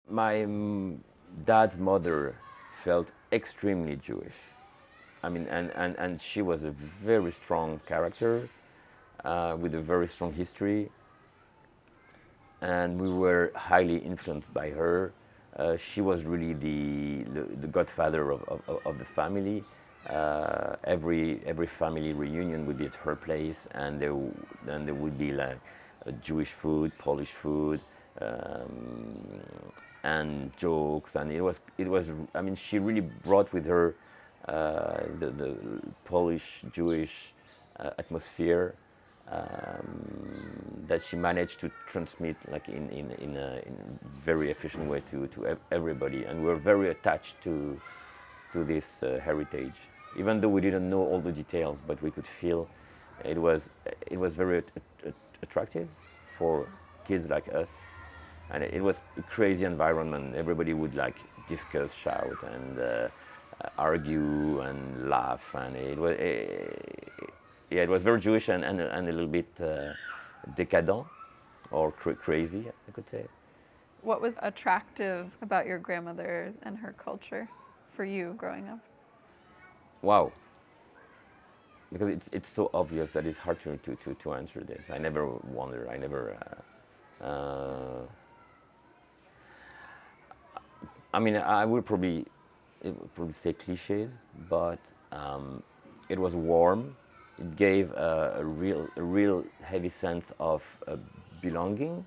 My dad's mother felt extremely Jewish. I mean, and she was a very strong character with a very strong history, and we were highly influenced by her. She was really the godfather of the family. Every family reunion would be at her place, and then there would be like Jewish food, Polish food, um, and jokes, and it was. I mean, she really brought with her the Polish Jewish atmosphere that she managed to transmit like in a very efficient way to everybody, and we're very attached to this heritage, even though we didn't know all the details, but we could feel it was very attractive for kids like us, and it was a crazy environment. Everybody would like discuss, shout, and argue and laugh, and it was very Jewish and a little bit decadent or crazy, I could say. What was attractive about your grandmother and her culture for you growing up? Wow, because it's so obvious that it's hard to answer this. I never wonder. I never. I mean, I would probably say cliches, but it was warm. It gave a real heavy sense of belonging,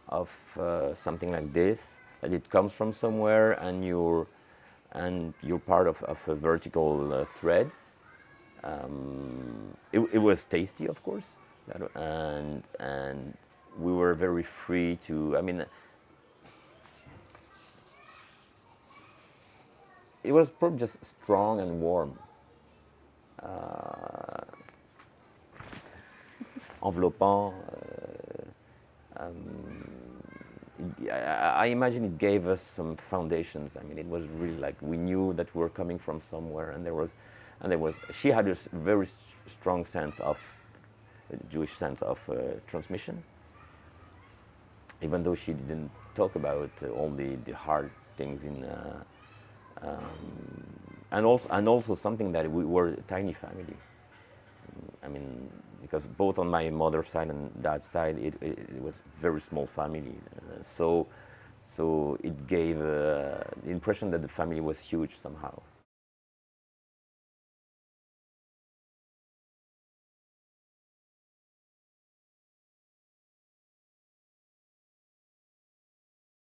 of something like this, that it comes from somewhere, and you're part of a vertical thread. It was tasty, of course, and we were very free to. I mean, it was probably just strong and warm, enveloppant. I imagine it gave us some foundations. I mean, it was really like we knew that we were coming from somewhere, and there was. She had a very strong sense of Jewish sense of transmission, even though she didn't talk about all the hard things and also something that we were a tiny family. I mean, because both on my mother's side and dad's side, it was a very small family. So it gave the impression that the family was huge somehow.